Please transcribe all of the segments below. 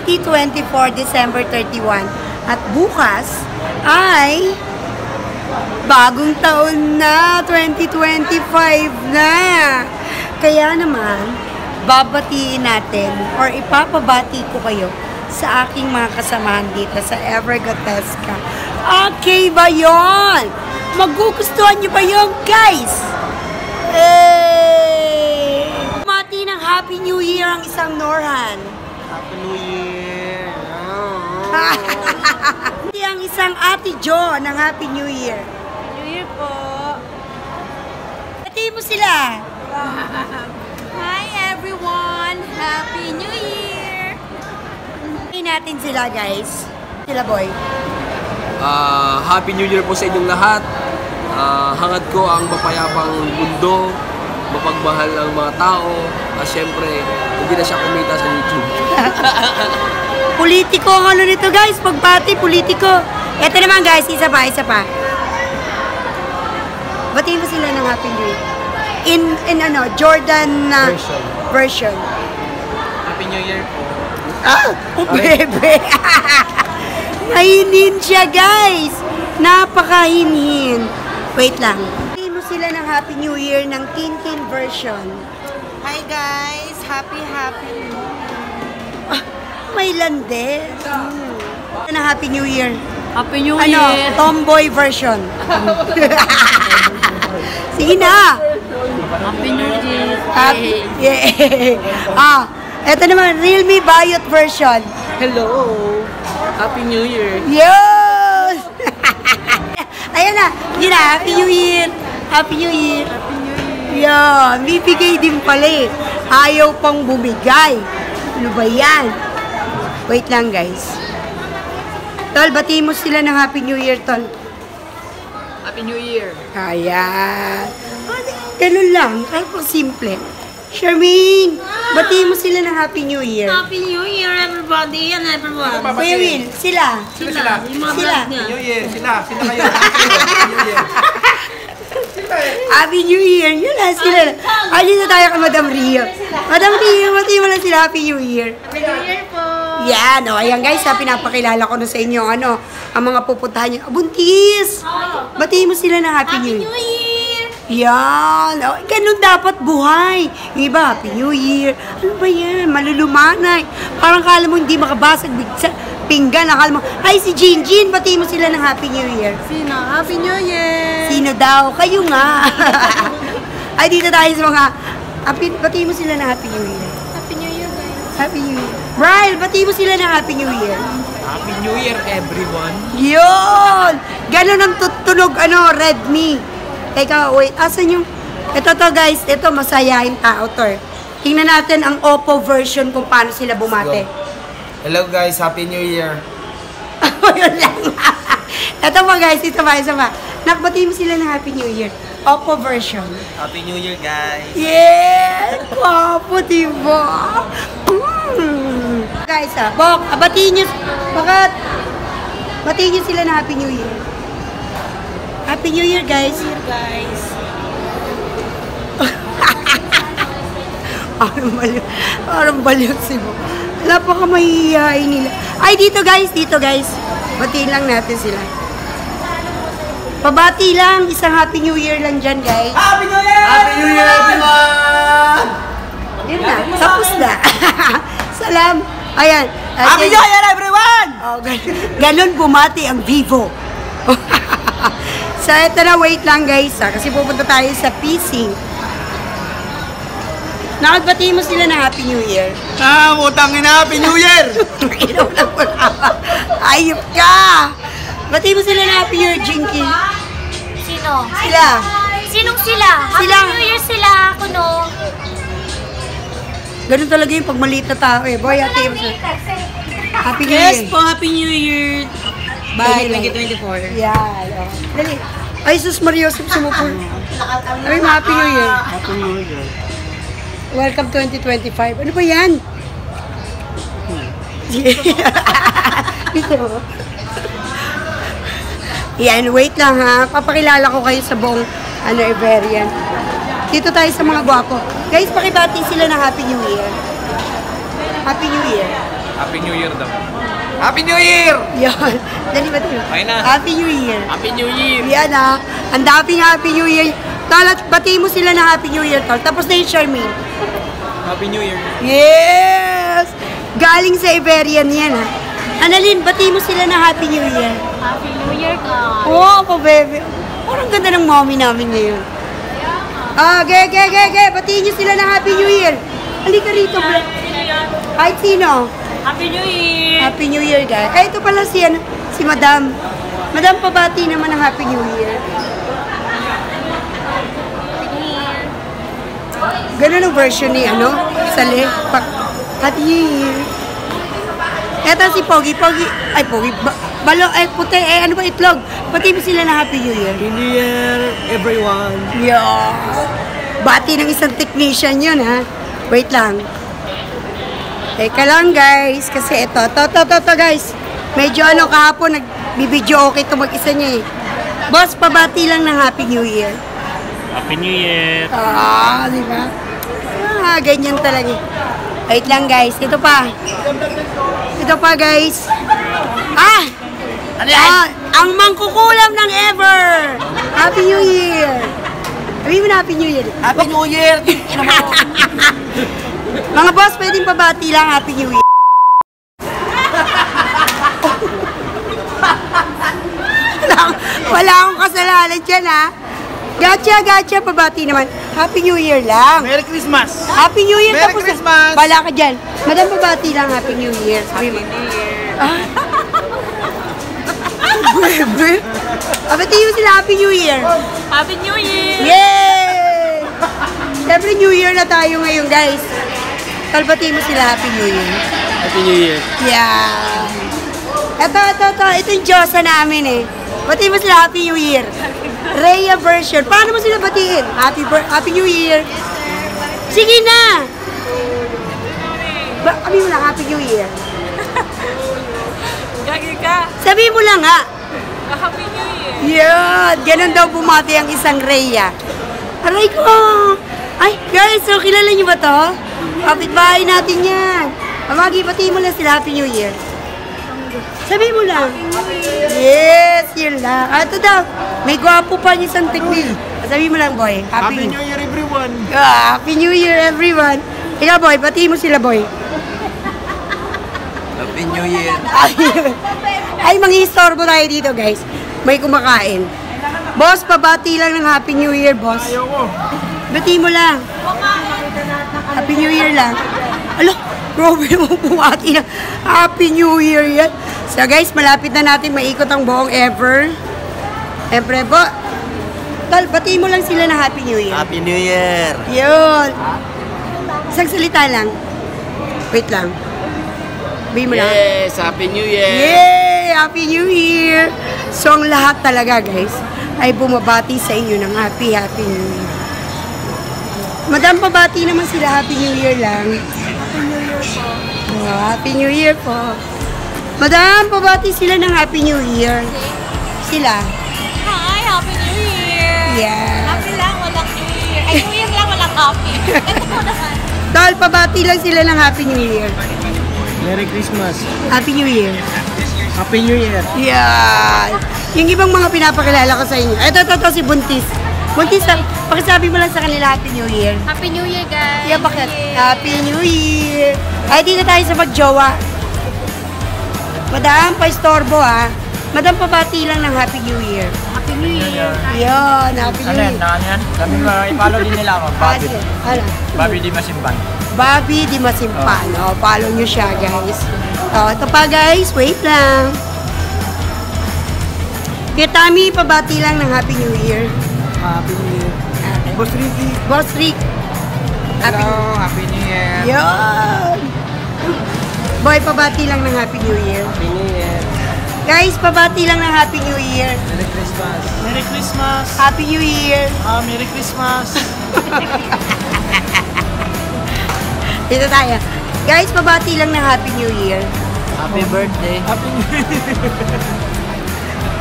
2024, December 31. At bukas ay bagong taon na, 2025 na. Kaya naman, babatiin natin or ipapabati ko kayo sa aking mga kasamahan dito sa Evergatesca. Okay ba yon? Magugustuhan nyo ba yun, guys? Hey! Mati ng Happy New Year ang isang Norhan. Happy New Year! Hindi ang isang Ate Jo ng Happy New Year. New Year po. Pati mo sila. Hi everyone! Happy New Year! Pati natin sila, guys. Sila, boy. Happy New Year po sa inyong lahat. Hangad ko ang mapayapang mundo, mapagmahal ang mga tao, at syempre, hindi na siya kumita sa YouTube. Politiko ang ano nito, guys. Pagbati, politiko. Ito naman, guys. Isa pa. Batiin mo sila ng Happy New Year. In ano, Jordan version. Happy New Year po. Bebe. Mahinin siya, guys. Napakahinhin. Wait lang. Batiin mo sila ng Happy New Year ng Tintin version. Hi guys! Happy New Year! May lande. Ng Happy New Year. Happy New Ano, tomboy version. Sige na. Happy New Year! Yeah. Ito naman, Realme Bayot version. Hello! Happy New Year! Yes! Ayan na. Yun na, Happy New Year. Happy New Year. Yeah, bibigay din pala eh. Ayaw pang bumigay. Ano ba yan? Wait lang, guys. Tol, batiin mo sila ng Happy New Year, Tol. Happy New Year! Ayan. Ganun lang. Kahit po simple. Charmaine, batiin mo sila ng Happy New Year. Happy New Year everybody and everyone! Kuya Will, sila. Yung mga Sila. vlog niya. New Year! Sila kayo! Happy New Year! Happy New Year. Yun na, sila. Alin na tayo kay Madam Rio. Madam Rio, batiin mo lang sila Happy New Year. Happy New Year po! Yan, o. Ayan guys, pinapakilala ko na sa inyo, ano, ang mga pupuntahan nyo. Buntis! Batiin mo sila ng Happy New Year. New Year! Yan. O, ganun dapat buhay. Yung iba, Happy New Year. Ano ba yan? Malulumanay. Parang kala mo hindi makabasag. Pinggan. Akala mo, ay si Jinjin, batiin mo sila ng Happy New Year. Sino? Happy New Year! Sino daw? Kayo nga. Ay, dito tayo sa mga... Batiin mo sila ng Happy New Year. Happy New Year guys! Happy New Year. Brian, batiin mo sila ng Happy New Year. Happy New Year, everyone! Yun! Ganon ang tutunog, ano, Redmi. Teka, wait, asan yung... Ito to guys, ito masayahin tao to. Tingnan natin ang Oppo version kung paano sila bumate. Hello guys, Happy New Year! Yun lang. Ito pa guys, ito pa, isa pa. Nakbati mo sila ng Happy New Year. Oppo version. Happy New Year guys! Yes! Wapo, diba? Guys, Bok, batiin nyo, batiin nyo sila ng Happy New Year. Happy New Year, guys. Guys! Parang baliw si Bok. Wala pa ka mahihiyain nila. Ay, dito guys. Batiin lang natin sila. Pabati lang. Isang Happy New Year lang dyan, guys. Happy New Year! Happy New Year, everyone! Yun na. Tapos na. Salam. Ayan. Happy New Year, everyone! Oh, ganun bumati ang Vivo. So, ito na. Wait lang, guys. Kasi pupunta tayo sa PC. Nakagbati mo sila ng Happy New Year. Utangin na, Happy New Year! Ayop ka! Bati mo sila ng Happy New Year, Jinky. Sino? Sila. Sinong sila? Happy Sila. New Year sila! Ako no? Ganun talaga yung pag maliit na tao eh. Boy, ate mo sila. Happy New Yes Year. po! Happy New Year! Bye, Bye! 2024. Yan. Oh. Dali. Ay, sus Mariosip sumupul. Ay, Happy New Year. Happy New Year! Welcome 2025. Ano ba yan? Dito. Yan, wait lang ha. Papakilala ko kayo sa buong Iberian. Dito tayo sa mga gwapo. Guys, pakibati sila ng Happy New Year. Happy New Year. Happy New Year daw. Happy New Year! Yan. Dali ba tayo? Okay na. Happy New Year. Happy New Year! Yan ah. Ang daming Happy New Year. Tol, at batiin mo sila ng Happy New Year, tol. Tapos na yung Charmaine. Happy New Year! Yes! Galing sa Iberian yan ha. Annalyn, batiin mo sila ng Happy New Year. Happy New Year ka. Oo, oh, bebe. Parang ganda ng mommy namin ngayon. Ge. Batiin nyo sila ng Happy New Year. Halika rito, bro. Kahit sino. Happy New Year. Happy New Year, guys. Ay, ito pala si, si Madam. Madam, pabati naman ng Happy New Year. Ganun ang version ni, Sali. Happy New Year. Eto si Pogi. Ay, Pogi. Balo, puti. Ano ba itlog? Pati mo sila na Happy New Year. Happy New Year, everyone! Yeah. Bati ng isang technician yun, ha? Wait lang. Teka lang, guys. Kasi ito, guys. Medyo kahapon, nagbibideo okay ito mag-isa niya, eh. Boss, pabati lang ng Happy New Year. Happy New Year! Di ba? Ganyan talaga. Wait lang, guys. Ito pa, guys. Ang mangkukulam ng ever. Happy New Year. Sabihin mo na Happy New Year. Happy New Year! Mga boss, pwedeng pabati lang Happy New Year. Wala akong kasalanan dyan, ha? Gotcha, pabati naman. Happy New Year lang. Merry Christmas! Happy New Year. Merry tapos, Christmas! Wala ka dyan. Madam, pabati lang Happy New Year. Happy New Year. Bebe. Pabati mo sila Happy New Year. Happy New Year. Yay! Siyempre New Year na tayo ngayon, guys. Kalbati mo sila Happy New Year. Happy New Year! Yeah. Ito yung Diyosa namin, eh. Bati mo sila Happy New Year. Rhea version. Paano mo sila batiin? Happy New Year. Sige na! Sabi mo lang, Happy New Year. Gagi ka. Sabi mo lang, ha? Happy New Year. Yan! Ganun daw bumati ang isang Rhea. Aray ko! Ay, guys, so kilala niyo ba to? Kapitbahay natin yan. Amagi, batiin mo lang sila Happy New Year. Sabi mo lang. Yes, yun lang. Ito daw, may gwapo pa niya isang teknik. Sabi mo lang, boy. Happy New Year, everyone! Happy New Year, everyone. Ikaw, boy, batiin mo sila, boy. Happy New Year! Ay, mangi-istorbo tayo dito, guys. May kumakain. Boss, pabati lang ng Happy New Year, boss. Ayoko! Batiin mo lang. Happy New Year lang. Alo, grabe mo bumati na. Happy New Year yan. So guys, malapit na natin maikot ang buong ever. Siyempre po. Tol, batiin mo lang sila ng Happy New Year. Happy New Year! Yun. Isang salita lang. Wait lang. Sabihin mo lang. Yes! Happy New Year! Yay! Happy New Year! So ang lahat talaga guys ay bumabati sa inyo ng Happy New Year. Madam, pabati naman sila Happy New Year lang. Happy New Year po. Madam, pabati sila ng Happy New Year. Sila. Hi, Happy New Year. Yeah. Happy lang, walang New Year. Ay, New Year lang, walang happy. Ito mo naman. Tol, pabati lang sila ng Happy New Year. Merry Christmas! Happy New Year. Happy New Year! Yeah. Yung ibang mga pinapakilala ko sa inyo. Ito, si Buntis. Buntis, pakisabi mo lang sa kanila Happy New Year. Happy New Year, guys. Yeah, bakit? Happy New Year. Ay, dito tayo sa pagjowa. Madam, pa-istorbo ha. Madam, pabati lang ng Happy New Year. Happy New Year. Yun, Happy New Year. Yan? Kami i-follow din nila ako. Ano? Bobby Di Masimban. Bobby Di Masimpan. Oh, follow nyo siya, guys. Oh, ito pa, guys. Wait lang. Kaya Tami, pabati lang ng Happy New Year. Happy New Year. Boss Ricky. Boss Rick. Hello, Happy New Year. Yun. Boy, pabati lang ng Happy New Year. Happy New Year. Guys, pabati lang ng Happy New Year. Merry Christmas. Merry Christmas. Happy New Year. Merry Christmas. Dito tayo. Guys, pabati lang ng Happy New Year. Happy birthday. Happy New Year.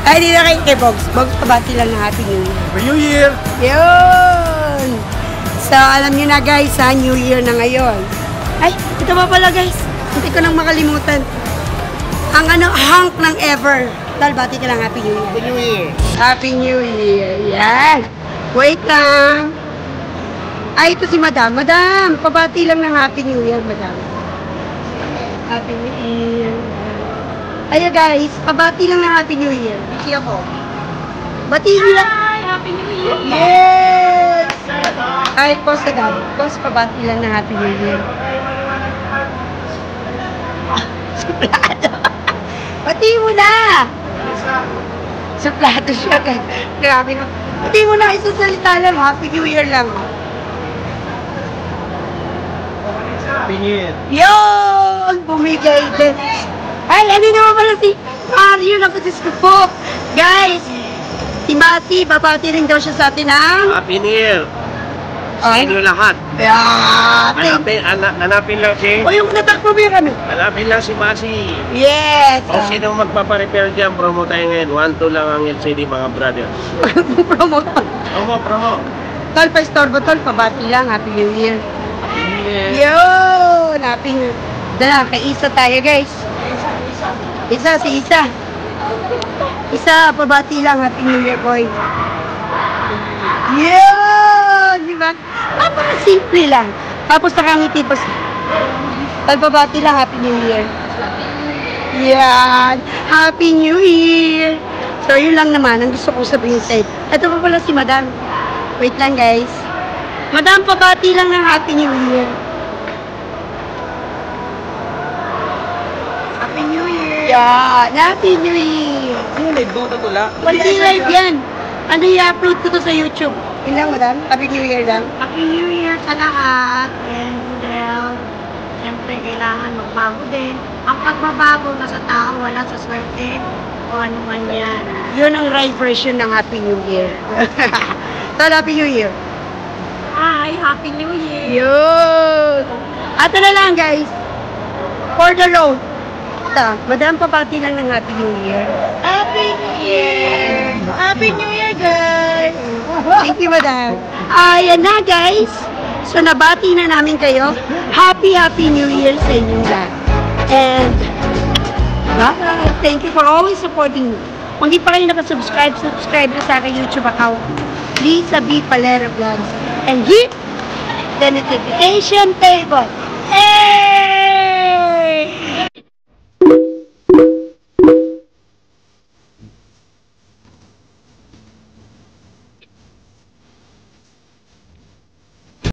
Ay, dito kay Bogs. Bogs, pabati lang ng Happy New Year. Happy New Year. Yun! So, alam nyo na guys, ha, New Year na ngayon. Ay, ito pa pala guys. Hindi ko nang makalimutan. Ang hunk ng ever. Dahil bati ka lang, Happy New Year. Happy New Year. Happy New Year. Yan. Wait lang. Ay, ito si Madam. Madam, pabati lang ng Happy New Year, Madam. Happy New Year. Ayan guys, pabati lang ng Happy New Year. Biki ako. Batiin lang. Happy New Year! Yes! Ay, post na daw. Post, pabati lang ng Happy New Year. Suplado. Batiin mo na! Suplado siya. Grabe na. Batiin mo na, isang salita lang. Happy New Year lang. Happy New Year. Yun! Bumigay din. Ay, ano naman pala si Mario na ko po. Guys, si Mati, babati rin daw siya sa atin ng... Happy New Year! Ay, Sino lahat? yeah, Hanapin lang si... O yung natakbo mo yung ano? Hanapin lang si Masi. Yes! O sino magpaparepair dyan, promo tayo ngayon. 1-2 lang ang LCD mga brother. Promote pa. Promo. Tol, pa-istorbo, tol. Pabati lang. Happy New Year. Happy New Year. Yun! Happy New Year. Dala, kay Isa tayo, guys. Isa, si Isa. Isa, pabati lang. Happy New Year, boy. Yun! Di ba? Simple lang. Tapos nakangiti pa siya. Pabati lang. Happy New Year. Yan. Happy New Year. So, yun lang naman ang gusto kong sabihin sa'yo. Ito pa pala si Madam. Wait lang, guys. Madam, pabati lang ng Happy New Year. Happy New Year! Yan. Happy New Year. Ano live mo? Tatula? Hindi live yan. Ano i-upload ko to sa YouTube? Yun lang, Madam. Happy New Year lang. Happy New Year sa lahat! And siyempre kailangan magbago din. Ang pagbabago na sa tao, wala sa swerte. O ano man yan. Yun ang right version ng Happy New Year. So, Happy New Year. Hi! Happy New Year! Yun! At na lang, guys. For the road. Ito, Madam, papati lang ng Happy New Year. Happy New Year! Happy New Year, guys! Thank you, Madam. Ayan na, guys. So, nabati na namin kayo. Happy New Year sa inyong lahat. And, thank you for always supporting me. Kung di pa kayo nakasubscribe, subscribe na sa aking YouTube account. Lisa B. Palera Vlogs. And hit the notification bell.